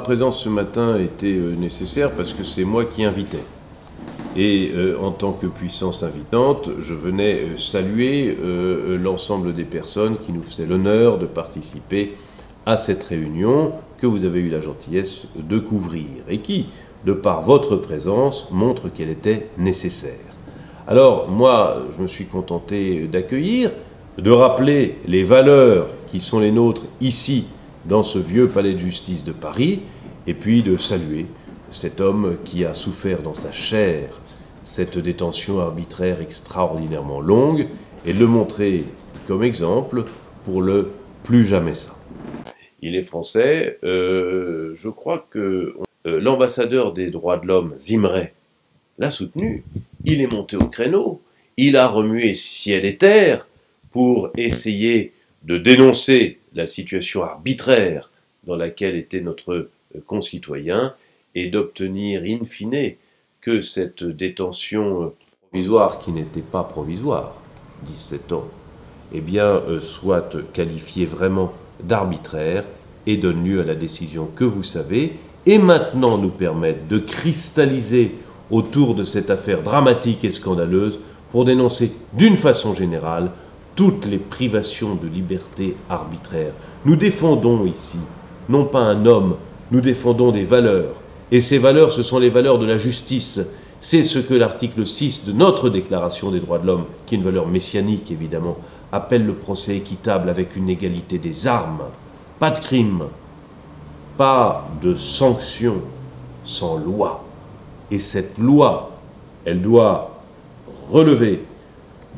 présence ce matin était nécessaire parce que c'est moi qui invitais. Et en tant que puissance invitante, je venais saluer l'ensemble des personnes qui nous faisaient l'honneur de participer à cette réunion que vous avez eu la gentillesse de couvrir et qui, de par votre présence, montre qu'elle était nécessaire. Alors moi, je me suis contenté d'accueillir, de rappeler les valeurs qui sont les nôtres ici, dans ce vieux palais de justice de Paris, et puis de saluer cet homme qui a souffert dans sa chair cette détention arbitraire extraordinairement longue, et de le montrer comme exemple pour le plus jamais ça. Il est français, je crois que l'ambassadeur des droits de l'homme, Zimray, l'a soutenu, il est monté au créneau, il a remué ciel et terre pour essayer de dénoncer la situation arbitraire dans laquelle était notre concitoyen et d'obtenir in fine que cette détention provisoire, qui n'était pas provisoire, 17 ans, eh bien, soit qualifiée vraiment d'arbitraire et donne lieu à la décision que vous savez, et maintenant nous permettre de cristalliser autour de cette affaire dramatique et scandaleuse pour dénoncer d'une façon générale toutes les privations de liberté arbitraires. Nous défendons ici, non pas un homme, nous défendons des valeurs. Et ces valeurs, ce sont les valeurs de la justice. C'est ce que l'article 6 de notre Déclaration des droits de l'homme, qui est une valeur messianique évidemment, appelle le procès équitable avec une égalité des armes. Pas de crime, pas de sanction sans loi. Et cette loi, elle doit relever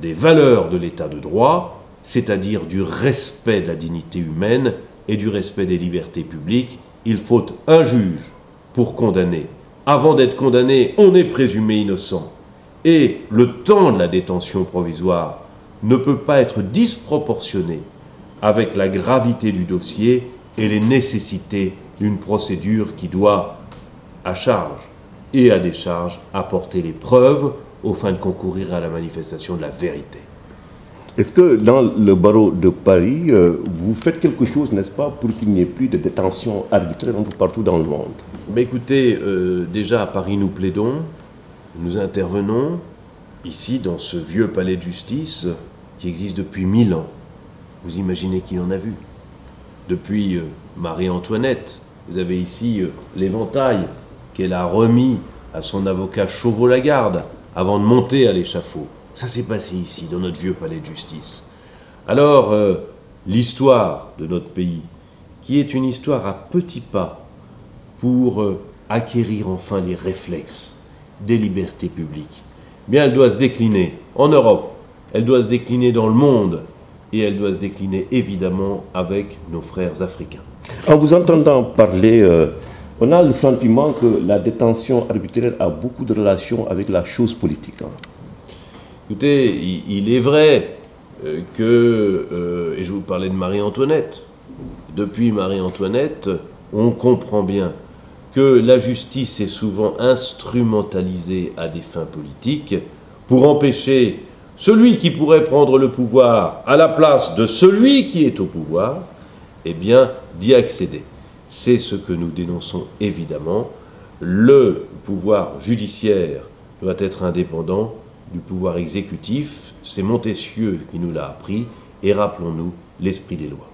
des valeurs de l'état de droit, c'est-à-dire du respect de la dignité humaine et du respect des libertés publiques. Il faut un juge pour condamner. Avant d'être condamné, on est présumé innocent. Et le temps de la détention provisoire ne peut pas être disproportionné avec la gravité du dossier et les nécessités d'une procédure qui doit, à charge et à décharge, apporter les preuves aux fins de concourir à la manifestation de la vérité. Est-ce que dans le barreau de Paris, vous faites quelque chose, n'est-ce pas, pour qu'il n'y ait plus de détention arbitraire un peu partout dans le monde? Mais écoutez, déjà à Paris nous plaidons, nous intervenons, ici dans ce vieux palais de justice qui existe depuis 1000 ans. Vous imaginez qui en a vu? Depuis Marie-Antoinette, vous avez ici l'éventail qu'elle a remis à son avocat Chauveau-Lagarde avant de monter à l'échafaud. Ça s'est passé ici, dans notre vieux palais de justice. Alors, l'histoire de notre pays, qui est une histoire à petits pas pour acquérir enfin les réflexes des libertés publiques, eh bien, elle doit se décliner en Europe, elle doit se décliner dans le monde, et elle doit se décliner évidemment avec nos frères africains. En vous entendant parler, on a le sentiment que la détention arbitraire a beaucoup de relations avec la chose politique. Écoutez, il est vrai que, et je vous parlais de Marie-Antoinette, depuis Marie-Antoinette, on comprend bien que la justice est souvent instrumentalisée à des fins politiques pour empêcher celui qui pourrait prendre le pouvoir à la place de celui qui est au pouvoir, eh bien, d'y accéder. C'est ce que nous dénonçons évidemment. Le pouvoir judiciaire doit être indépendant du pouvoir exécutif. C'est Montesquieu qui nous l'a appris, et rappelons-nous l'esprit des lois.